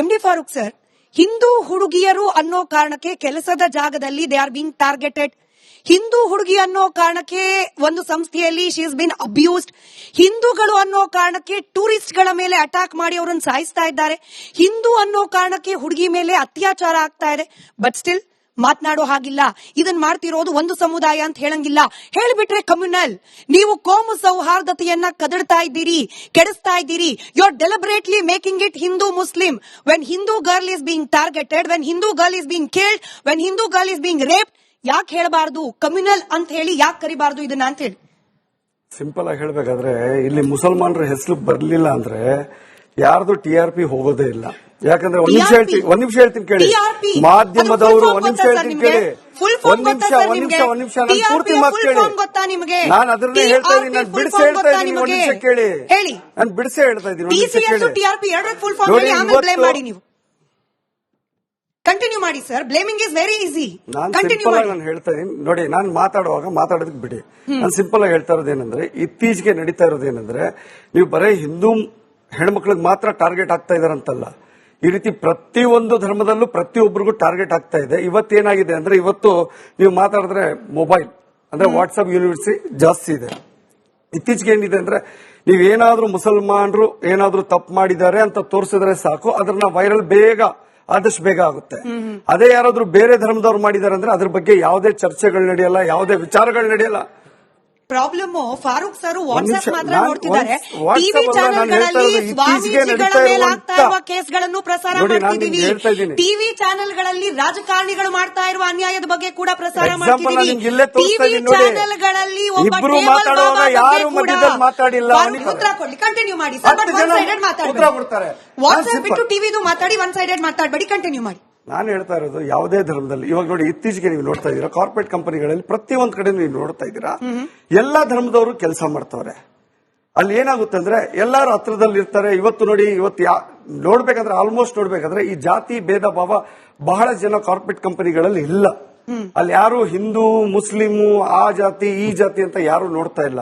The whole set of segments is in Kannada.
MD ಫಾರೂಕ್ ಸರ್, ಹಿಂದೂ ಹುಡುಗಿಯರು ಅನ್ನೋ ಕಾರಣಕ್ಕೆ ಕೆಲಸದ ಜಾಗದಲ್ಲಿ they are being targeted. Hindu ಹುಡುಗಿ ಅನ್ನೋ ಕಾರಣಕ್ಕೆ ಒಂದು ಸಂಸ್ಥೆಯಲ್ಲಿ ಶಿ ಇಸ್ ಬಿನ್ ಅಬ್ಯೂಸ್ಡ್. ಹಿಂದೂಗಳು ಅನ್ನೋ ಕಾರಣಕ್ಕೆ ಟೂರಿಸ್ಟ್ ಗಳ ಮೇಲೆ ಅಟ್ಯಾಕ್ ಮಾಡಿ ಅವರನ್ನು ಸಾಯಿಸ್ತಾ ಇದ್ದಾರೆ. ಹಿಂದೂ ಅನ್ನೋ ಕಾರಣಕ್ಕೆ ಹುಡುಗಿ ಮೇಲೆ ಅತ್ಯಾಚಾರ ಆಗ್ತಾ ಇದೆ. ಬಟ್ ಸ್ಟಿಲ್ ಮಾತನಾಡೋ ಹಾಗಿಲ್ಲ. ಇದನ್ ಮಾಡ್ತಿರೋದು ಒಂದು ಸಮುದಾಯ ಅಂತ ಹೇಳಂಗಿಲ್ಲ. ಹೇಳ್ಬಿಟ್ರೆ ಕಮ್ಯುನಲ್. ನೀವು ಕೋಮು ಸೌಹಾರ್ದತೆಯನ್ನ ಕದಡ್ತಾ ಇದ್ದೀರಿ, ಕೆಡಿಸ್ತಾ ಇದ್ದೀರಿ. You are deliberately making it Hindu Muslim. When Hindu girl is being targeted, when Hindu girl is being killed, when Hindu girl is being raped, ಯಾಕೆ ಹೇಳಬಾರ್ದು ಕಮ್ಯುನಲ್ ಅಂತ ಹೇಳಿ? ಯಾಕೆ ಕರಿಬಾರ್ದು ಇದನ್ನ ಅಂತ ಹೇಳಿ? ಸಿಂಪಲ್ ಆಗಿ ಹೇಳ್ಬೇಕಾದ್ರೆ ಇಲ್ಲಿ ಮುಸಲ್ಮಾನರ ಹೆಸರು ಬರ್ಲಿಲ್ಲ ಅಂದ್ರೆ ಯಾರ್ದು TRP ಹೋಗೋದೇ ಇಲ್ಲ. ಯಾಕಂದ್ರೆ ಒಂದ್ ನಿಮಿಷ ಹೇಳ್ತೀನಿ ಕೇಳಿ. ಮಾಧ್ಯಮದವರು ಒಂದ್ ನಿಮಿಷ ಹೇಳ್ತೀನಿ ಕೇಳಿ. ಒಂದ್ ನಿಮಿಷ ನಾನು ಪೂರ್ತಿ ಮಾತು ಕೇಳಿ. ನಾನು ಅದನ್ನೇ ಹೇಳ್ತಾ ಇದ್ದೀನಿ. ನಾನು ಬಿಡಿಸಿ ಹೇಳ್ತಾ ಇದ್ದೀನಿ. ಒಂದ್ ನಿಮಿಷ ಕೇಳಿ. ನಾನು ಬಿಡಿಸಿ ಹೇಳ್ತಾ ಇದ್ದೀನಿ. ಕಂಟಿನ್ಯೂ ಮಾಡಿ sir. Blaming is very easy. ನಾನು ಹೇಳ್ತಾ ಇದ್ದೀನಿ ನೋಡಿ. ನಾನು ಮಾತಾಡುವಾಗ ಮಾತಾಡೋದಕ್ಕೆ ಬಿಡಿ. ನಾನು ಸಿಂಪಲ್ ಆಗಿ ಹೇಳ್ತಾ ಇರೋದೇನಂದ್ರೆ, ಇತ್ತೀಚೆಗೆ ನಡೀತಾ ಇರೋದೇನಂದ್ರೆ, ನೀವು ಬರೀ ಹಿಂದೂ ಹೆಣ್ಮಕ್ಳಿಗೆ ಮಾತ್ರ ಟಾರ್ಗೆಟ್ ಆಗ್ತಾ ಇದಾರಂತಲ್ಲ, ಈ ರೀತಿ ಪ್ರತಿಯೊಂದು ಧರ್ಮದಲ್ಲೂ ಪ್ರತಿಯೊಬ್ಬರಿಗೂ ಟಾರ್ಗೆಟ್ ಆಗ್ತಾ ಇದೆ. ಇವತ್ತೇನಾಗಿದೆ ಅಂದ್ರೆ, ಇವತ್ತು ನೀವು ಮಾತಾಡಿದ್ರೆ ಮೊಬೈಲ್ ಅಂದ್ರೆ ವಾಟ್ಸ್ಆಪ್ ಯೂನಿವರ್ಸಿಟಿ ಜಾಸ್ತಿ ಇದೆ. ಇತ್ತೀಚೆಗೆ ಏನಿದೆ ಅಂದ್ರೆ, ನೀವೇನಾದ್ರೂ ಮುಸಲ್ಮಾನರು ಏನಾದ್ರೂ ತಪ್ಪು ಮಾಡಿದ್ದಾರೆ ಅಂತ ತೋರಿಸಿದ್ರೆ ಸಾಕು, ಅದನ್ನ ವೈರಲ್ ಆದಷ್ಟು ಬೇಗ ಆಗುತ್ತೆ. ಅದೇ ಯಾರಾದ್ರೂ ಬೇರೆ ಧರ್ಮದವ್ರು ಮಾಡಿದಾರೆ ಅಂದ್ರೆ ಅದ್ರ ಬಗ್ಗೆ ಯಾವುದೇ ಚರ್ಚೆಗಳು ನಡೆಯಲ್ಲ, ಯಾವುದೇ ವಿಚಾರಗಳು ನಡೆಯಲ್ಲ. ಪ್ರಾಬ್ಲಮ್ ಫಾರೂಕ್ ಸರ್ ವಾಟ್ಸ್ಆಪ್ ಮಾತ್ರ ನೋಡ್ತಿದ್ದಾರೆ. ಟಿವಿ ಚಾನೆಲ್ಗಳಲ್ಲಿ ಸ್ವಾಮೀಜಿಗಳ ಮೇಲೆ ಆಗ್ತಾ ಇರುವ ಕೇಸ್ಗಳನ್ನು ಪ್ರಸಾರ ಮಾಡ್ತಿದ್ದೀವಿ. ಟಿವಿ ಚಾನೆಲ್ಗಳಲ್ಲಿ ರಾಜಕಾರಣಿಗಳು ಮಾಡ್ತಾ ಇರುವ ಅನ್ಯಾಯದ ಬಗ್ಗೆ ಕೂಡ ಪ್ರಸಾರ ಮಾಡ್ತಿದ್ದೀವಿ. ಟಿವಿ ಚಾನೆಲ್ಗಳಲ್ಲಿ ಇಬ್ರು ಮಾತಾಡುವಾಗ ಯಾರು ಮಧ್ಯದಲ್ಲಿ ಮಾತಾಡಿಲ್ಲ. ಉತ್ತರ ಕೊಡ್ಲಿ, ಕಂಟಿನ್ಯೂ ಮಾಡಿ ಸರ್. ಒನ್ ಸೈಡೆಡ್ ಮಾತಾಡ್ತಾರೆ. ವಾಟ್ಸ್ಆಪ್ ಬಿಟ್ಟು ಟಿವಿದು ಮಾತಾಡಿ, ಒನ್ ಸೈಡೆಡ್ ಮಾತಾಡಬೇಡಿ, ಕಂಟಿನ್ಯೂ ಮಾಡಿ. ನಾನು ಹೇಳ್ತಾ ಇರೋದು ಯಾವುದೇ ಧರ್ಮದಲ್ಲಿ ಇವಾಗ ನೋಡಿ, ಇತ್ತೀಚೆಗೆ ನೀವು ನೋಡ್ತಾ ಇದ್ದೀರಾ ಕಾರ್ಪೊರೇಟ್ ಕಂಪನಿಗಳಲ್ಲಿ ಪ್ರತಿಯೊಂದು ಕಡೆ ನೀವು ನೋಡ್ತಾ ಇದ್ದೀರಾ, ಎಲ್ಲಾ ಧರ್ಮದವರು ಕೆಲಸ ಮಾಡ್ತಾವ್ರೆ. ಅಲ್ಲಿ ಏನಾಗುತ್ತೆ ಅಂದ್ರೆ ಎಲ್ಲಾರು ಹತ್ರದಲ್ಲಿ ಇರ್ತಾರೆ. ಇವತ್ತು ನೋಡಿ, ನೋಡ್ಬೇಕಾದ್ರೆ ಆಲ್ಮೋಸ್ಟ್ ನೋಡ್ಬೇಕಾದ್ರೆ ಈ ಜಾತಿ ಭೇದ ಭಾವ ಬಹಳ ಜನ ಕಾರ್ಪೊರೇಟ್ ಕಂಪನಿಗಳಲ್ಲಿ ಇಲ್ಲ. ಅಲ್ಲಿ ಯಾರು ಹಿಂದೂ ಮುಸ್ಲಿಮು ಆ ಜಾತಿ ಈ ಜಾತಿ ಅಂತ ಯಾರು ನೋಡ್ತಾ ಇಲ್ಲ.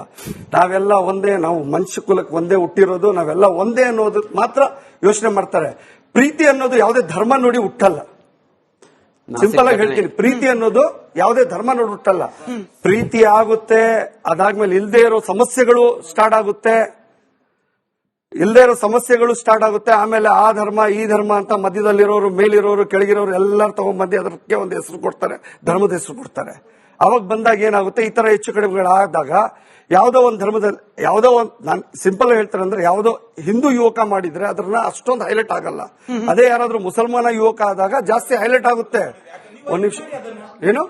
ನಾವೆಲ್ಲ ಒಂದೇ, ನಾವು ಮನುಷ್ಯ ಕುಲಕ್ಕೆ ಒಂದೇ ಹುಟ್ಟಿರೋದು, ನಾವೆಲ್ಲ ಒಂದೇ ಅನ್ನೋದು ಮಾತ್ರ ಯೋಚನೆ ಮಾಡ್ತಾರೆ. ಪ್ರೀತಿ ಅನ್ನೋದು ಯಾವುದೇ ಧರ್ಮ ನೋಡಿ ಹುಟ್ಟಲ್ಲ. ಸಿಂಪಲ್ ಆಗಿ ಹೇಳ್ತೀನಿ, ಪ್ರೀತಿ ಅನ್ನೋದು ಯಾವುದೇ ಧರ್ಮ ನೋಡಿ ಹುಟ್ಟಲ್ಲ. ಪ್ರೀತಿ ಆಗುತ್ತೆ, ಅದಾದ್ಮೇಲೆ ಇಲ್ದೇ ಇರೋ ಸಮಸ್ಯೆಗಳು ಸ್ಟಾರ್ಟ್ ಆಗುತ್ತೆ. ಆಮೇಲೆ ಆ ಧರ್ಮ ಈ ಧರ್ಮ ಅಂತ ಮಧ್ಯದಲ್ಲಿರೋರು, ಮೇಲಿರೋರು, ಕೆಳಗಿರೋರು ಎಲ್ಲರೂ ತಗೊಂಡ್ಬಂದು ಅದಕ್ಕೆ ಒಂದು ಹೆಸರು ಕೊಡ್ತಾರೆ, ಧರ್ಮದ ಹೆಸರು ಕೊಡ್ತಾರೆ. ಅವಾಗ ಬಂದಾಗ ಏನಾಗುತ್ತೆ, ಈ ತರ ಹೆಚ್ಚು ಕಡಿಮೆಗಳಾದಾಗ ಯಾವುದೋ ಒಂದು ಧರ್ಮದಲ್ಲಿ ನಾನು ಸಿಂಪಲ್ ಹೇಳ್ತಾರೆ ಅಂದ್ರೆ, ಯಾವುದೋ ಹಿಂದೂ ಯುವಕ ಮಾಡಿದ್ರೆ ಅದನ್ನ ಅಷ್ಟೊಂದು ಹೈಲೈಟ್ ಆಗಲ್ಲ. ಅದೇ ಯಾರಾದ್ರೂ ಮುಸಲ್ಮಾನ ಯುವಕ ಆದಾಗ ಜಾಸ್ತಿ ಹೈಲೈಟ್ ಆಗುತ್ತೆ. ಒಂದ್ ನಿಮಿಷ ಏನು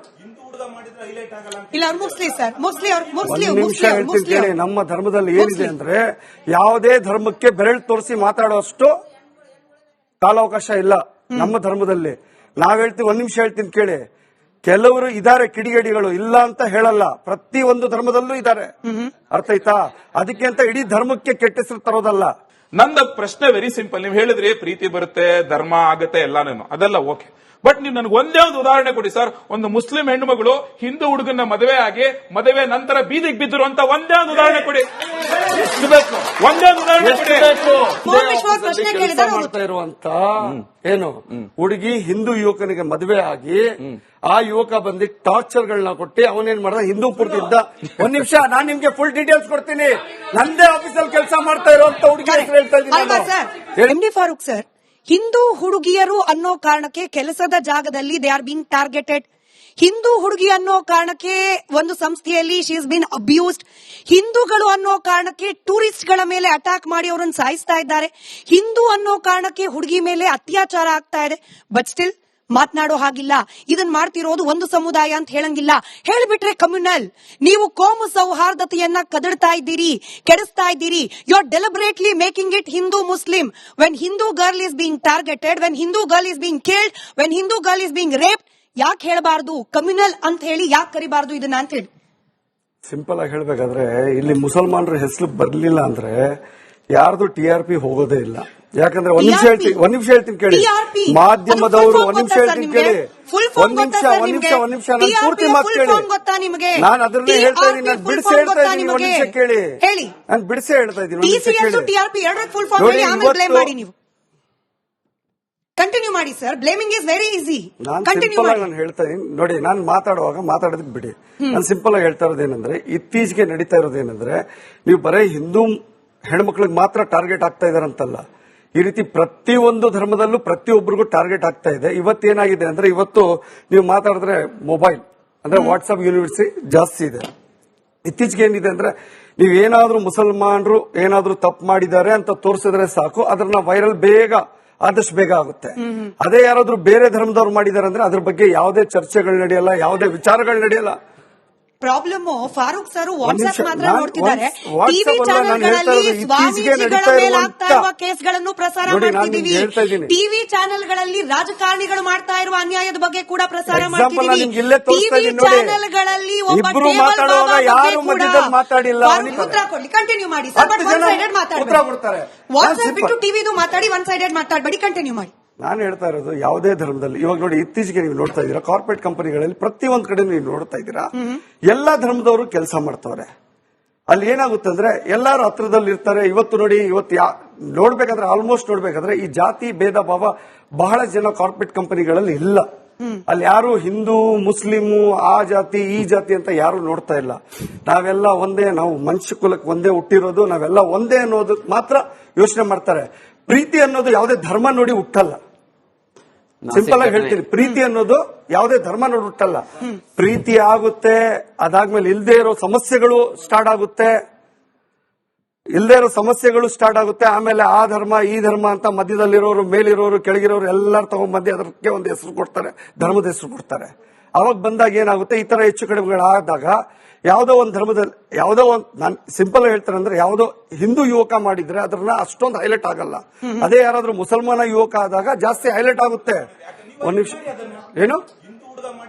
ನಿಮಿಷ ಹೇಳ್ತೀನಿ ಕೇಳಿ. ನಮ್ಮ ಧರ್ಮದಲ್ಲಿ ಏನಿದೆ ಅಂದ್ರೆ, ಯಾವುದೇ ಧರ್ಮಕ್ಕೆ ಬೆರಳು ತೋರಿಸಿ ಮಾತಾಡೋಷ್ಟು ಕಾಲಾವಕಾಶ ಇಲ್ಲ ನಮ್ಮ ಧರ್ಮದಲ್ಲಿ. ನಾವ್ ಹೇಳ್ತೀವಿ, ಒಂದ್ ನಿಮಿಷ ಹೇಳ್ತೀನಿ ಕೇಳಿ. ಕೆಲವರು ಇದಾರೆ ಕಿಡಿಗೇಡಿಗಳು, ಇಲ್ಲ ಅಂತ ಹೇಳಲ್ಲ. ಪ್ರತಿಯೊಂದು ಧರ್ಮದಲ್ಲೂ ಇದಾರೆ, ಅರ್ಥ ಆಯ್ತಾ? ಅದಕ್ಕೆ ಅಂತ ಇಡೀ ಧರ್ಮಕ್ಕೆ ಕೆಟ್ಟ ಹೆಸರು ತರೋದಲ್ಲ. ನಂದು ಪ್ರಶ್ನೆ ವೆರಿ ಸಿಂಪಲ್. ನೀವು ಹೇಳಿದ್ರಿ ಪ್ರೀತಿ ಬರುತ್ತೆ, ಧರ್ಮ ಆಗುತ್ತೆ ಎಲ್ಲಾನು, ಅದೆಲ್ಲ ಓಕೆ. ಬಟ್ ನೀವು ನನಗೆ ಒಂದೇ ಒಂದು ಉದಾಹರಣೆ ಕೊಡಿ ಸರ್. ಒಂದು ಮುಸ್ಲಿಂ ಹೆಣ್ಣು ಮಗಳು ಹಿಂದೂ ಹುಡುಗನ ಮದುವೆ ಆಗಿ ಮದುವೆ ನಂತರ ಬೀದಿಗೆ ಬಿದ್ದರು ಅಂತ ಒಂದೇ ಒಂದು ಉದಾಹರಣೆ ಕೊಡಿ. ಒಂದೇ ಒಂದು ಉದಾಹರಣೆ ಕೊಡಿ. ಇರುವಂತ ಏನು ಹುಡುಗಿ ಹಿಂದೂ ಯುವಕನಿಗೆ ಮದುವೆ ಆಗಿ ಆ ಯುವಕ ಬಂದು ಟಾರ್ಚರ್ಗಳನ್ನ ಕೊಟ್ಟು ಅವನೇನ್ ಮಾಡ್ದ, ಹಿಂದೂ ಪೂರ್ತಿ ಇದ್ದ. ಒಂದ್ ನಿಮಿಷ, ನಾನ್ ನಿಮ್ಗೆ ಫುಲ್ ಡೀಟೇಲ್ಸ್ ಕೊಡ್ತೀನಿ. ನಂದೇ ಆಫೀಸಲ್ಲಿ ಕೆಲಸ ಮಾಡ್ತಾ ಇರುವಂತ ಹುಡುಗಿ ಹೆಸರು ಹೇಳ್ತಾ ಇದ್ದೀನಿ. MD ಫಾರೂಕ್ ಸರ್, ಹಿಂದೂ ಹುಡುಗಿಯರು ಅನ್ನೋ ಕಾರಣಕ್ಕೆ ಕೆಲಸದ ಜಾಗದಲ್ಲಿ they are being targeted. Hindu ಹುಡುಗಿ ಅನ್ನೋ ಕಾರಣಕ್ಕೆ ಒಂದು ಸಂಸ್ಥೆಯಲ್ಲಿ ಶಿ ಇಸ್ ಬಿನ್ ಅಬ್ಯೂಸ್ಡ್. ಹಿಂದೂಗಳು ಅನ್ನೋ ಕಾರಣಕ್ಕೆ ಟೂರಿಸ್ಟ್ ಗಳ ಮೇಲೆ ಅಟ್ಯಾಕ್ ಮಾಡಿ ಅವರನ್ನು ಸಾಯಿಸ್ತಾ ಇದ್ದಾರೆ. ಹಿಂದೂ ಅನ್ನೋ ಕಾರಣಕ್ಕೆ ಹುಡುಗಿ ಮೇಲೆ ಅತ್ಯಾಚಾರ ಆಗ್ತಾ ಇದೆ. ಬಟ್ ಸ್ಟಿಲ್ ಮಾತನಾಡೋ ಹಾಗಿಲ್ಲ. ಇದನ್ ಮಾಡ್ತಿರೋದು ಒಂದು ಸಮುದಾಯ ಅಂತ ಹೇಳಂಗಿಲ್ಲ. ಹೇಳ್ಬಿಟ್ರೆ ಕಮ್ಯುನಲ್. ನೀವು ಕೋಮು ಸೌಹಾರ್ದತೆಯನ್ನ ಕದಡ್ತಾ ಇದ್ದೀರಿ, ಕೆಡಿಸ್ತಾ ಇದ್ದೀರಿ. You are deliberately making it Hindu Muslim. When Hindu girl is being targeted, when Hindu girl is being killed, when Hindu girl is being raped, ಯಾಕೆ ಹೇಳಬಾರ್ದು ಕಮ್ಯುನಲ್ ಅಂತ ಹೇಳಿ? ಯಾಕೆ ಕರಿಬಾರ್ದು ಇದನ್ನ ಅಂತ ಹೇಳಿ? ಸಿಂಪಲ್ ಆಗಿ ಹೇಳ್ಬೇಕಾದ್ರೆ ಇಲ್ಲಿ ಮುಸಲ್ಮಾನರ ಹೆಸರು ಬರ್ಲಿಲ್ಲ ಅಂದ್ರೆ ಯಾರ್ದು TRP ಹೋಗೋದೇ ಇಲ್ಲ. ಯಾಕಂದ್ರೆ ಒಂದ್ ನಿಮಿಷ ಹೇಳ್ತೀನಿ ಕೇಳಿ. ಮಾಧ್ಯಮದವರು ಒಂದ್ ನಿಮಿಷ ಹೇಳ್ತೀನಿ ಕೇಳಿ. ಒಂದ್ ನಿಮಿಷ ನಾನು ಪೂರ್ತಿ ಮಾತು ಕೇಳಿ. ನಾನು ಅದನ್ನೇ ಹೇಳ್ತಾ ಇದ್ದೀನಿ. ನಾನು ಬಿಡಿಸಿ ಹೇಳ್ತಾ ಇದ್ದೀನಿ. ಒಂದ್ ನಿಮಿಷ ಕೇಳಿ. ನಾನು ಬಿಡಿಸಿ ಹೇಳ್ತಾ ಇದ್ದೀನಿ. ಕಂಟಿನ್ಯೂ ಮಾಡಿ sir. Blaming is very easy. ನಾನು ಕಂಟಿನ್ಯೂ ಸಿಂಪಲ್ ಆಗಿ ಮಾಡಿ. ನಾನು ಹೇಳ್ತಾ ಇದೀನಿ ನೋಡಿ, ನಾನು ಮಾತಾಡುವಾಗ ಮಾತಾಡೋದಕ್ಕೆ ಬಿಡಿ. ನಾನು ಸಿಂಪಲ್ ಆಗಿ ಹೇಳ್ತಾ ಇರೋದೇನಂದ್ರೆ, ಇತ್ತೀಚೆಗೆ ನಡೀತಾ ಇರೋದೇನಂದ್ರೆ, ನೀವು ಬರೀ ಹಿಂದೂ ಹೆಣ್ಮಕ್ಳಿಗೆ ಮಾತ್ರ ಟಾರ್ಗೆಟ್ ಆಗ್ತಾ ಇದಾರಂತಲ್ಲ, ಈ ರೀತಿ ಪ್ರತಿಯೊಂದು ಧರ್ಮದಲ್ಲೂ ಪ್ರತಿಯೊಬ್ಬರಿಗೂ ಟಾರ್ಗೆಟ್ ಆಗ್ತಾ ಇದೆ. ಇವತ್ತೇನಾಗಿದೆ ಅಂದ್ರೆ, ಇವತ್ತು ನೀವು ಮಾತಾಡಿದ್ರೆ ಮೊಬೈಲ್ ಅಂದ್ರೆ ವಾಟ್ಸ್ಆಪ್ ಯೂನಿವರ್ಸಿಟಿ ಜಾಸ್ತಿ ಇದೆ. ಇತ್ತೀಚೆಗೆ ಏನಿದೆ ಅಂದ್ರೆ, ನೀವೇನಾದ್ರೂ ಮುಸಲ್ಮಾನರು ಏನಾದ್ರೂ ತಪ್ಪು ಮಾಡಿದ್ದಾರೆ ಅಂತ ತೋರಿಸಿದ್ರೆ ಸಾಕು, ಅದನ್ನ ವೈರಲ್ ಆದಷ್ಟು ಬೇಗ ಆಗುತ್ತೆ. ಅದೇ ಯಾರಾದ್ರೂ ಬೇರೆ ಧರ್ಮದವ್ರು ಮಾಡಿದ್ದಾರೆ ಅಂದ್ರೆ ಅದ್ರ ಬಗ್ಗೆ ಯಾವುದೇ ಚರ್ಚೆಗಳು ನಡೆಯಲ್ಲ, ಯಾವುದೇ ವಿಚಾರಗಳು ನಡೆಯಲ್ಲ. ಪ್ರಾಬ್ಲಮ್ ಫಾರೂಕ್ ಸರ್ ವಾಟ್ಸ್ಆಪ್ ಮಾತ್ರ ನೋಡ್ತಿದ್ದಾರೆ. WhatsApp ಟಿವಿ ಅಲ್ಲ, ನಾನು ಹೇಳ್ತಾ ಚಾನೆಲ್ಗಳಲ್ಲಿ ಇರೋದು ಇತ್ತೀಚೆಗೆ ಸ್ವಾಮೀಜಿಗಳ ನಡೀತಾ ಮೇಲೆ ಆಗ್ತಾ ಇರುವ ಇರುವಂತ ಕೇಸ್ಗಳನ್ನು ಪ್ರಸಾರ ನೋಡಿ, ನಾನು ಮಾಡ್ತಿದ್ದೀವಿ. ನಿಮ್ಗೆ ಹೇಳ್ತಾ ಇದ್ದೀನಿ. ಟಿವಿ ಚಾನೆಲ್ಗಳಲ್ಲಿ ರಾಜಕಾರಣಿಗಳು ಮಾಡ್ತಾ ಇರುವ ಅನ್ಯಾಯದ ಬಗ್ಗೆ ಕೂಡ ಪ್ರಸಾರ ಎಕ್ಸಾಂಪಲ್ ನಾನು ನಿಮ್ಗೆ ಇಲ್ಲೇ ತೋರಿಸ್ತಾ ಟಿವಿ ಇದ್ದೀನಿ ನೋಡಿ. ಚಾನೆಲ್ಗಳಲ್ಲಿ ಒಬ್ಬ ಇಬ್ರು ಟೇಬಲ್ ಮಾತಾಡುವಾಗ ಬಾಬಾ ಯಾರು ಬಗ್ಗೆ ಮಧ್ಯದಲ್ಲಿ ಕೂಡ ಮಾತಾಡಿಲ್ಲ. ಫಾರೂಕ್ ಉತ್ತರ ಕೊಡ್ಲಿ. ಕಂಟಿನ್ಯೂ ಮಾಡಿ ಸರ್. 10 ಜನ ಉತ್ತರ ಕೊಡ್ತಾರೆ. ವಾಟ್ಸ್ಆಪ್ ಬಿಟ್ಟು ಟಿವಿದು ಮಾತಾಡಿ, ಒನ್ ಸೈಡೆಡ್ ಮಾತಾಡಬೇಡಿ. ಕಂಟಿನ್ಯೂ ಮಾಡಿ. ನಾನು ಹೇಳ್ತಾ ಇರೋದು, ಯಾವುದೇ ಧರ್ಮದಲ್ಲಿ ಇವಾಗ ನೋಡಿ, ಇತ್ತೀಚೆಗೆ ನೀವು ನೋಡ್ತಾ ಇದ್ದೀರಾ, ಕಾರ್ಪೊರೇಟ್ ಕಂಪನಿಗಳಲ್ಲಿ ಪ್ರತಿಯೊಂದು ಕಡೆ ನೀವು ನೋಡ್ತಾ ಇದ್ದೀರಾ, ಎಲ್ಲಾ ಧರ್ಮದವರು ಕೆಲಸ ಮಾಡ್ತಾವ್ರೆ. ಅಲ್ಲಿ ಏನಾಗುತ್ತೆ ಅಂದ್ರೆ, ಎಲ್ಲಾರು ಹತ್ರದಲ್ಲಿ ಇರ್ತಾರೆ. ಇವತ್ತು ನೋಡಿ, ನೋಡ್ಬೇಕಾದ್ರೆ ಆಲ್ಮೋಸ್ಟ್ ನೋಡ್ಬೇಕಾದ್ರೆ ಈ ಜಾತಿ ಭೇದ ಭಾವ ಬಹಳ ಜನ ಕಾರ್ಪೊರೇಟ್ ಕಂಪನಿಗಳಲ್ಲಿ ಇಲ್ಲ. ಅಲ್ಲಿ ಯಾರು ಹಿಂದೂ ಮುಸ್ಲಿಮು ಆ ಜಾತಿ ಈ ಜಾತಿ ಅಂತ ಯಾರು ನೋಡ್ತಾ ಇಲ್ಲ. ನಾವೆಲ್ಲ ಒಂದೇ, ನಾವು ಮನುಷ್ಯ ಕುಲಕ್ಕೆ ಒಂದೇ ಹುಟ್ಟಿರೋದು, ನಾವೆಲ್ಲ ಒಂದೇ ಅನ್ನೋದು ಮಾತ್ರ ಯೋಚನೆ ಮಾಡ್ತಾರೆ. ಪ್ರೀತಿ ಅನ್ನೋದು ಯಾವುದೇ ಧರ್ಮ ನೋಡಿ ಹುಟ್ಟಲ್ಲ. ಸಿಂಪಲ್ ಆಗಿ ಹೇಳ್ತೀನಿ, ಪ್ರೀತಿ ಅನ್ನೋದು ಯಾವುದೇ ಧರ್ಮ ನೋಡಿ ಹುಟ್ಟಲ್ಲ. ಪ್ರೀತಿ ಆಗುತ್ತೆ, ಅದಾದ್ಮೇಲೆ ಇಲ್ದೇ ಇರೋ ಸಮಸ್ಯೆಗಳು ಸ್ಟಾರ್ಟ್ ಆಗುತ್ತೆ. ಆಮೇಲೆ ಆ ಧರ್ಮ ಈ ಧರ್ಮ ಅಂತ ಮಧ್ಯದಲ್ಲಿರೋರು, ಮೇಲಿರೋರು, ಕೆಳಗಿರೋರು ಎಲ್ಲರೂ ತಗೊಂಡ್ಬಂದು ಅದಕ್ಕೆ ಒಂದು ಹೆಸರು ಕೊಡ್ತಾರೆ, ಧರ್ಮದ ಹೆಸರು ಕೊಡ್ತಾರೆ. ಅವಾಗ ಬಂದಾಗ ಏನಾಗುತ್ತೆ, ಈ ತರ ಹೆಚ್ಚು ಕಡಿಮೆಗಳಾದಾಗ ಯಾವುದೋ ಒಂದು ಧರ್ಮದಲ್ಲಿ, ಯಾವುದೋ ಒಂದು, ನಾನು ಸಿಂಪಲ್ ಹೇಳ್ತಾರೆ ಅಂದ್ರೆ, ಯಾವುದೋ ಹಿಂದೂ ಯುವಕ ಮಾಡಿದ್ರೆ ಅದನ್ನ ಅಷ್ಟೊಂದು ಹೈಲೈಟ್ ಆಗಲ್ಲ. ಅದೇ ಯಾರಾದ್ರೂ ಮುಸಲ್ಮಾನ ಯುವಕ ಆದಾಗ ಜಾಸ್ತಿ ಹೈಲೈಟ್ ಆಗುತ್ತೆ. ಒಂದ್ ನಿಮಿಷ, ಏನು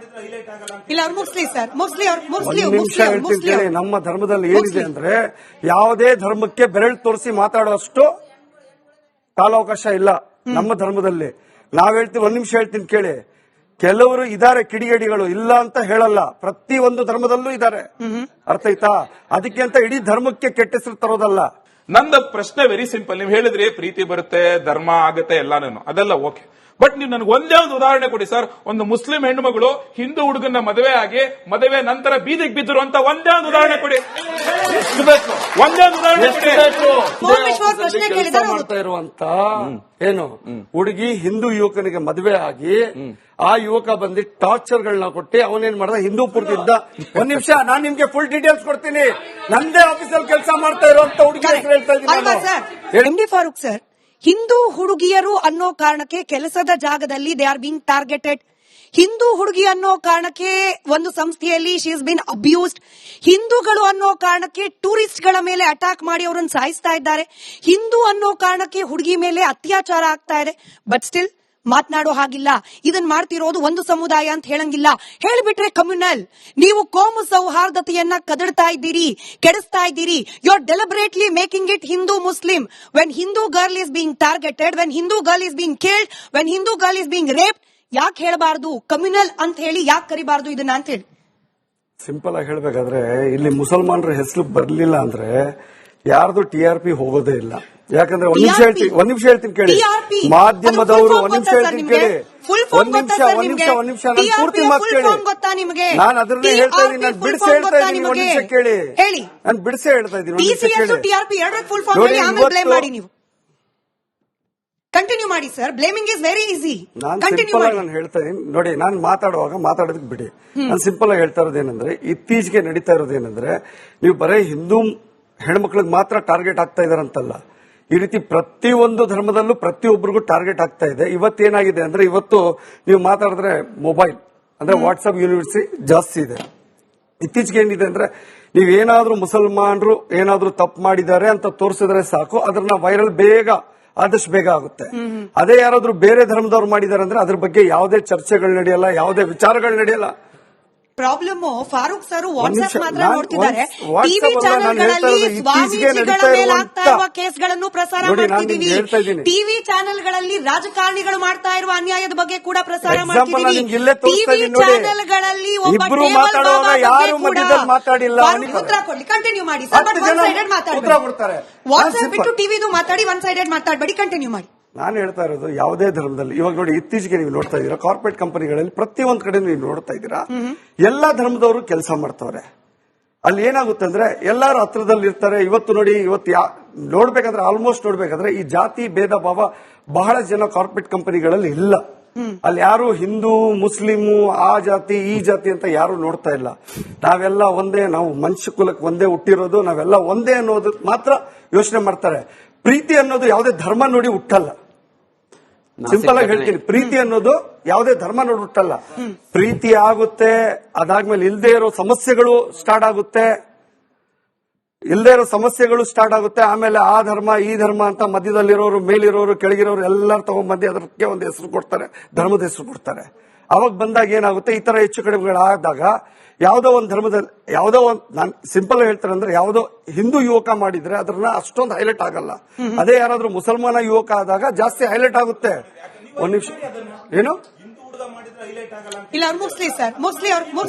ಇಲ್ಲ, ಅವ್ರು ಮುಸ್ಲಿಂ ಸರ್, ಒಂದ್ ನಿಮಿಷ ಹೇಳ್ತೀನಿ ಕೇಳಿ. ನಮ್ಮ ಧರ್ಮದಲ್ಲಿ ಏನಿದೆ ಅಂದ್ರೆ, ಯಾವುದೇ ಧರ್ಮಕ್ಕೆ ಬೆರಳು ತೋರಿಸಿ ಮಾತಾಡುವಷ್ಟು ಕಾಲಾವಕಾಶ ಇಲ್ಲ ನಮ್ಮ ಧರ್ಮದಲ್ಲಿ. ನಾವ್ ಹೇಳ್ತೀವಿ, ಒಂದ್ ನಿಮಿಷ ಹೇಳ್ತೀನಿ ಕೇಳಿ. ಕೆಲವರು ಇದಾರೆ ಕಿಡಿಗೇಡಿಗಳು, ಇಲ್ಲ ಅಂತ ಹೇಳಲ್ಲ, ಪ್ರತಿಯೊಂದು ಧರ್ಮದಲ್ಲೂ ಇದಾರೆ. ಅರ್ಥ ಆಯ್ತಾ? ಅದಕ್ಕೆ ಅಂತ ಇಡೀ ಧರ್ಮಕ್ಕೆ ಕೆಟ್ಟ ಹೆಸರು ತರೋದಲ್ಲ. ನಂದು ಪ್ರಶ್ನೆ ವೆರಿ ಸಿಂಪಲ್. ನೀವು ಹೇಳಿದ್ರಿ ಪ್ರೀತಿ ಬರುತ್ತೆ, ಧರ್ಮ ಆಗುತ್ತೆ ಎಲ್ಲಾನು, ಅದೆಲ್ಲ ಓಕೆ. ಬಟ್ ನೀವು ನನಗೆ ಒಂದೇ ಒಂದು ಉದಾಹರಣೆ ಕೊಡಿ ಸರ್. ಒಂದು ಮುಸ್ಲಿಂ ಹೆಣ್ಣುಮಗಳು ಹಿಂದೂ ಹುಡುಗನ ಮದುವೆ ಆಗಿ ಮದುವೆ ನಂತರ ಬೀದಿಗೆ ಬಿದ್ದರು ಅಂತ ಒಂದೇ ಒಂದು ಉದಾಹರಣೆ ಕೊಡಿ. ಒಂದೇ ಒಂದು ಉದಾಹರಣೆ ಕೆಲಸ ಮಾಡ್ತಾ ಇರುವಂತ ಏನು ಹುಡುಗಿ ಹಿಂದೂ ಯುವಕನಿಗೆ ಮದುವೆ ಆಗಿ ಆ ಯುವಕ ಬಂದು ಟಾರ್ಚರ್ಗಳನ್ನ ಕೊಟ್ಟು ಅವನೇನ್ ಮಾಡ್ದ, ಹಿಂದೂ ಪೂರ್ತಿ ಇದ್ದ. ಒಂದ್ ನಿಮಿಷ, ನಾನ್ ನಿಮ್ಗೆ ಫುಲ್ ಡೀಟೇಲ್ಸ್ ಕೊಡ್ತೀನಿ. ನಂದೇ ಆಫೀಸಲ್ಲಿ ಕೆಲಸ ಮಾಡ್ತಾ ಇರುವಂತ ಹುಡುಗಿ ಹೇಳ್ತಾ ಇದ್ದೀನಿ. ಫಾರೂಕ್ ಸರ್, ಹಿಂದೂ ಹುಡುಗಿಯರು ಅನ್ನೋ ಕಾರಣಕ್ಕೆ ಕೆಲಸದ ಜಾಗದಲ್ಲಿ they are being targeted. Hindu ಹುಡುಗಿ ಅನ್ನೋ ಕಾರಣಕ್ಕೆ ಒಂದು ಸಂಸ್ಥೆಯಲ್ಲಿ ಶಿ ಇಸ್ ಬಿನ್ ಅಬ್ಯೂಸ್ಡ್. ಹಿಂದೂಗಳು ಅನ್ನೋ ಕಾರಣಕ್ಕೆ ಟೂರಿಸ್ಟ್ಗಳ ಮೇಲೆ ಅಟ್ಯಾಕ್ ಮಾಡಿ ಅವರನ್ನು ಸಾಯಿಸ್ತಾ ಇದ್ದಾರೆ. ಹಿಂದೂ ಅನ್ನೋ ಕಾರಣಕ್ಕೆ ಹುಡುಗಿ ಮೇಲೆ ಅತ್ಯಾಚಾರ ಆಗ್ತಾ ಇದೆ. ಬಟ್ ಸ್ಟಿಲ್ ಮಾತನಾಡೋ ಹಾಗಿಲ್ಲ. ಇದನ್ ಮಾಡ್ತಿರೋದು ಒಂದು ಸಮುದಾಯ ಅಂತ ಹೇಳಂಗಿಲ್ಲ. ಹೇಳ್ಬಿಟ್ರೆ ಕಮ್ಯುನಲ್. ನೀವು ಕೋಮು ಸೌಹಾರ್ದತೆಯನ್ನ ಕದಡ್ತಾ ಇದ್ದೀರಿ, ಕೆಡಿಸ್ತಾ ಇದ್ದೀರಿ. You are deliberately making it Hindu Muslim. When Hindu girl is being targeted, when Hindu girl is being killed, when Hindu girl is being rape, ಯಾಕೆ ಹೇಳಬಾರ್ದು ಕಮ್ಯುನಲ್ ಅಂತ ಹೇಳಿ? ಯಾಕೆ ಕರಿಬಾರ್ದು ಇದನ್ನ ಅಂತ ಹೇಳಿ? ಸಿಂಪಲ್ ಆಗಿ ಹೇಳ್ಬೇಕಾದ್ರೆ, ಇಲ್ಲಿ ಮುಸಲ್ಮಾನರ ಹೆಸರು ಬರ್ಲಿಲ್ಲ ಅಂದ್ರೆ ಯಾರ್ದು TRP ಹೋಗೋದೇ ಇಲ್ಲ. ಯಾಕಂದ್ರೆ ಒಂದ್ ನಿಮಿಷ ಹೇಳ್ತೀನಿ ಕೇಳಿ. ಮಾಧ್ಯಮದವರು ಒಂದ್ ನಿಮಿಷ ಹೇಳ್ತೀನಿ ಕೇಳಿ. ಒಂದ್ ನಿಮಿಷ ನಾನು ಪೂರ್ತಿ ಮಾತು ಕೇಳಿ. ನಾನು ಅದನ್ನೇ ಹೇಳ್ತಾ ಇದ್ದೀನಿ, ನಾನು ಬಿಡಿಸಿ ಹೇಳ್ತಾ ಇದ್ದೀನಿ. ಒಂದ್ ನಿಮಿಷ ಕೇಳಿ, ನಾನು ಬಿಡಿಸಿ ಹೇಳ್ತಾ ಇದ್ದೀನಿ. ಕಂಟಿನ್ಯೂ ಮಾಡಿ sir. Blaming is very easy. ನಾನು ಸಿಂಪಲ್ ಆಗಿ ನಾನು ಹೇಳ್ತಾ ಇದ್ದೀನಿ ನೋಡಿ, ನಾನು ಮಾತಾಡುವಾಗ ಮಾತಾಡೋದಕ್ಕೆ ಬಿಡಿ. ನಾನು ಸಿಂಪಲ್ ಆಗಿ ಹೇಳ್ತಾ ಇರೋದೇನಂದ್ರೆ, ಇತ್ತೀಚೆಗೆ ನಡೀತಾ ಇರೋದೇನಂದ್ರೆ, ನೀವು ಬರೀ ಹಿಂದೂ ಹೆಣ್ಮಕ್ಳಿಗೆ ಮಾತ್ರ ಟಾರ್ಗೆಟ್ ಆಗ್ತಾ ಇದಾರಂತಲ್ಲ, ಈ ರೀತಿ ಪ್ರತಿಯೊಂದು ಧರ್ಮದಲ್ಲೂ ಪ್ರತಿಯೊಬ್ಬರಿಗೂ ಟಾರ್ಗೆಟ್ ಆಗ್ತಾ ಇದೆ. ಇವತ್ತೇನಾಗಿದೆ ಅಂದ್ರೆ, ಇವತ್ತು ನೀವು ಮಾತಾಡಿದ್ರೆ ಮೊಬೈಲ್ ಅಂದ್ರೆ ವಾಟ್ಸ್ಆಪ್ ಯೂನಿವರ್ಸಿಟಿ ಜಾಸ್ತಿ ಇದೆ. ಇತ್ತೀಚೆಗೆ ಏನಿದೆ ಅಂದ್ರೆ, ನೀವೇನಾದ್ರೂ ಮುಸಲ್ಮಾನರು ಏನಾದ್ರೂ ತಪ್ಪು ಮಾಡಿದ್ದಾರೆ ಅಂತ ತೋರಿಸಿದ್ರೆ ಸಾಕು, ಅದನ್ನ ವೈರಲ್ ಆದಷ್ಟು ಬೇಗ ಆಗುತ್ತೆ. ಅದೇ ಯಾರಾದ್ರೂ ಬೇರೆ ಧರ್ಮದವ್ರು ಮಾಡಿದ್ದಾರೆ ಅಂದ್ರೆ ಅದ್ರ ಬಗ್ಗೆ ಯಾವುದೇ ಚರ್ಚೆಗಳು ನಡೆಯಲ್ಲ, ಯಾವುದೇ ವಿಚಾರಗಳು ನಡೆಯಲ್ಲ. ಪ್ರಾಬ್ಲಮ್ ಫಾರೂಕ್ ಸರ್ ವಾಟ್ಸ್ಆಪ್ ಮಾತ್ರ ನೋಡ್ತಿದ್ದಾರೆ. WhatsApp ಟಿವಿ ಅಲ್ಲ, ನಾನು ಚಾನೆಲ್ಗಳಲ್ಲಿ ಹೇಳ್ತಾ ಇರೋದು ಇತ್ತೀಚೆಗೆ ಸ್ವಾಮೀಜಿಗಳ ನಡೀತಾ ಮೇಲೆ ಇರುವಂತ ಆಗ್ತಾ ಇರುವ ಕೇಸ್ಗಳನ್ನು ಪ್ರಸಾರ ನೋಡಿ, ನಾನು ಮಾಡ್ತಿದ್ದೀವಿ. ನಿಮ್ಗೆ ಹೇಳ್ತಾ ಇದ್ದೀನಿ. ಟಿವಿ ಚಾನೆಲ್ಗಳಲ್ಲಿ ರಾಜಕಾರಣಿಗಳು ಮಾಡ್ತಾ ಇರುವ ಅನ್ಯಾಯದ ಬಗ್ಗೆ ಕೂಡ ಪ್ರಸಾರ ಎಕ್ಸಾಂಪಲ್ ನಾನು ಮಾಡ್ತಿದ್ದೀವಿ. ನಿಮ್ಗೆ ಇಲ್ಲೇ ತೋರಿಸ್ತಾ ಟಿವಿ ಇದ್ದೀನಿ ನೋಡಿ. ಚಾನೆಲ್ಗಳಲ್ಲಿ ಒಬ್ಬ ಇಬ್ರು ಟೇಬಲ್ ಮಾತಾಡುವಾಗ ಬಾಬಾ ಯಾರು ಬಗ್ಗೆ ಮಧ್ಯದಲ್ಲಿ ಮಾತಾಡಿಲ್ಲ. ಫಾರೂಕ್ ಉತ್ತರ ಕೊಡ್ಲಿ. ಕಂಟಿನ್ಯೂ ಮಾಡಿ ಸರ್. 10 ಜನ ಉತ್ತರ ಕೊಡ್ತಾರೆ. ವಾಟ್ಸ್ಆಪ್ ಬಿಟ್ಟು ಟಿವಿದು ಮಾತಾಡಿ, ಒನ್ ಸೈಡೆಡ್ ಮಾತಾಡಬೇಡಿ. ಕಂಟಿನ್ಯೂ ಮಾಡಿ. ನಾನು ಹೇಳ್ತಾ ಇರೋದು ಯಾವುದೇ ಧರ್ಮದಲ್ಲಿ ಇವಾಗ ನೋಡಿ ಇತ್ತೀಚೆಗೆ ನೀವು ನೋಡ್ತಾ ಇದ್ದೀರಾ ಕಾರ್ಪೊರೇಟ್ ಕಂಪನಿಗಳಲ್ಲಿ ಪ್ರತಿಯೊಂದು ಕಡೆ ನೀವು ನೋಡ್ತಾ ಇದ್ದೀರಾ ಎಲ್ಲಾ ಧರ್ಮದವರು ಕೆಲಸ ಮಾಡ್ತವ್ರೆ. ಅಲ್ಲಿ ಏನಾಗುತ್ತೆ ಅಂದ್ರೆ ಎಲ್ಲಾರು ಹತ್ರದಲ್ಲಿ ಇರ್ತಾರೆ. ಇವತ್ತು ನೋಡಿ ನೋಡ್ಬೇಕಂದ್ರೆ ಆಲ್ಮೋಸ್ಟ್ ನೋಡ್ಬೇಕಂದ್ರೆ ಈ ಜಾತಿ ಭೇದ ಭಾವ ಬಹಳ ಜನ ಕಾರ್ಪೊರೇಟ್ ಕಂಪನಿಗಳಲ್ಲಿ ಇಲ್ಲ. ಅಲ್ಲಿ ಯಾರು ಹಿಂದೂ ಮುಸ್ಲಿಮು ಆ ಜಾತಿ ಈ ಜಾತಿ ಅಂತ ಯಾರು ನೋಡ್ತಾ ಇಲ್ಲ. ನಾವೆಲ್ಲ ಒಂದೇ, ನಾವು ಮನುಷ್ಯ ಕುಲಕ್ಕೆ ಒಂದೇ ಹುಟ್ಟಿರೋದು, ನಾವೆಲ್ಲ ಒಂದೇ ಅನ್ನೋದಕ್ಕೆ ಮಾತ್ರ ಯೋಚನೆ ಮಾಡ್ತಾರೆ. ಪ್ರೀತಿ ಅನ್ನೋದು ಯಾವುದೇ ಧರ್ಮ ನೋಡಿ ಹುಟ್ಟಲ್ಲ. ಸಿಂಪಲ್ ಆಗಿ ಹೇಳ್ತೀನಿ, ಪ್ರೀತಿ ಅನ್ನೋದು ಯಾವುದೇ ಧರ್ಮ ನೋಡಿ ಹುಟ್ಟಲ್ಲ. ಪ್ರೀತಿ ಆಗುತ್ತೆ, ಅದಾದ್ಮೇಲೆ ಇಲ್ದೇ ಇರೋ ಸಮಸ್ಯೆಗಳು ಸ್ಟಾರ್ಟ್ ಆಗುತ್ತೆ. ಆಮೇಲೆ ಆ ಧರ್ಮ ಈ ಧರ್ಮ ಅಂತ ಮಧ್ಯದಲ್ಲಿರೋರು ಮೇಲಿರೋರು ಕೆಳಗಿರೋರು ಎಲ್ಲರೂ ತಗೊಂಡ್ಬಂದು ಅದಕ್ಕೆ ಒಂದು ಹೆಸರು ಕೊಡ್ತಾರೆ, ಧರ್ಮದ ಹೆಸರು ಕೊಡ್ತಾರೆ. ಅವಾಗ ಬಂದಾಗ ಏನಾಗುತ್ತೆ, ಈ ತರ ಹೆಚ್ಚು ಕಡಿಮೆಗಳಾದಾಗ ಯಾವುದೋ ಒಂದು ಧರ್ಮದಲ್ಲಿ ನಾನು ಸಿಂಪಲ್ ಹೇಳ್ತಾರೆ ಅಂದ್ರೆ ಯಾವುದೋ ಹಿಂದೂ ಯುವಕ ಮಾಡಿದ್ರೆ ಅದನ್ನ ಅಷ್ಟೊಂದು ಹೈಲೈಟ್ ಆಗಲ್ಲ. ಅದೇ ಯಾರಾದ್ರೂ ಮುಸಲ್ಮಾನ ಯುವಕ ಆದಾಗ ಜಾಸ್ತಿ ಹೈಲೈಟ್ ಆಗುತ್ತೆ. ಒಂದ್ ನಿಮಿಷ ಏನು ಇಲ್ಲ, ಮುಸ್ಲಿ ಸರ್,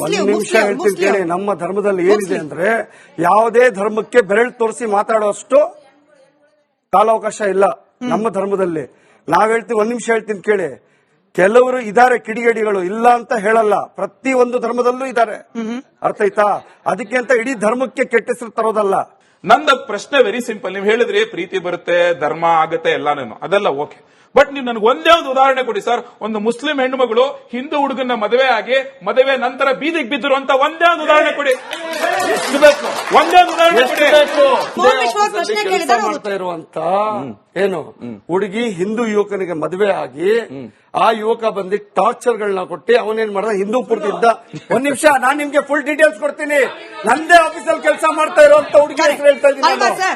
ಒಂದ್ ನಿಮಿಷ ಹೇಳ್ತೀನಿ ಕೇಳಿ. ನಮ್ಮ ಧರ್ಮದಲ್ಲಿ ಏನಿದೆ ಅಂದ್ರೆ ಯಾವುದೇ ಧರ್ಮಕ್ಕೆ ಬೆರಳು ತೋರಿಸಿ ಮಾತಾಡೋಷ್ಟು ಕಾಲಾವಕಾಶ ಇಲ್ಲ ನಮ್ಮ ಧರ್ಮದಲ್ಲಿ. ನಾವ್ ಹೇಳ್ತೀವಿ, ಒಂದ್ ನಿಮಿಷ ಹೇಳ್ತೀನಿ ಕೇಳಿ. ಕೆಲವರು ಇದಾರೆ ಕಿಡಿಗೇಡಿಗಳು, ಇಲ್ಲ ಅಂತ ಹೇಳಲ್ಲ. ಪ್ರತಿ ಒಂದು ಧರ್ಮದಲ್ಲೂ ಇದಾರೆ, ಅರ್ಥ ಆಯ್ತಾ? ಅದಕ್ಕೆ ಅಂತ ಇಡೀ ಧರ್ಮಕ್ಕೆ ಕೆಟ್ಟ ಹೆಸರು ತರೋದಲ್ಲ. ನಂದ ಪ್ರಶ್ನೆ ವೆರಿ ಸಿಂಪಲ್. ನೀವು ಹೇಳಿದ್ರಿ ಪ್ರೀತಿ ಬರುತ್ತೆ, ಧರ್ಮ ಆಗತ್ತೆ ಎಲ್ಲಾನೇನು, ಅದೆಲ್ಲ ಓಕೆ. ಬಟ್ ನೀವು ನನಗೆ ಒಂದೇ ಒಂದು ಉದಾಹರಣೆ ಕೊಡಿ ಸರ್. ಒಂದು ಮುಸ್ಲಿಂ ಹೆಣ್ಣುಮಗಳು ಹಿಂದೂ ಹುಡುಗನ ಮದುವೆ ಆಗಿ ಮದುವೆ ನಂತರ ಬೀದಿಗೆ ಬಿದ್ದರು ಅಂತ ಒಂದೇ ಒಂದು ಉದಾಹರಣೆ ಕೊಡಿ. ಒಂದೇ ಒಂದು ಉದಾಹರಣೆ ಕೆಲಸ ಮಾಡ್ತಾ ಇರುವಂತ ಏನು ಹುಡುಗಿ ಹಿಂದೂ ಯುವಕನಿಗೆ ಮದುವೆ ಆಗಿ ಆ ಯುವಕ ಬಂದು ಟಾರ್ಚರ್ಗಳನ್ನ ಕೊಟ್ಟು ಅವನೇನ್ ಮಾಡ್ದ, ಹಿಂದೂ ಪೂರ್ತಿ ಇದ್ದ. ಒಂದ್ ನಿಮಿಷ, ನಾನ್ ನಿಮ್ಗೆ ಫುಲ್ ಡೀಟೇಲ್ಸ್ ಕೊಡ್ತೀನಿ. ನಂದೇ ಆಫೀಸಲ್ಲಿ ಕೆಲಸ ಮಾಡ್ತಾ ಇರುವಂತ ಹುಡುಗಿ ಹೇಳ್ತಾ ಇದ್ದೀನಿ.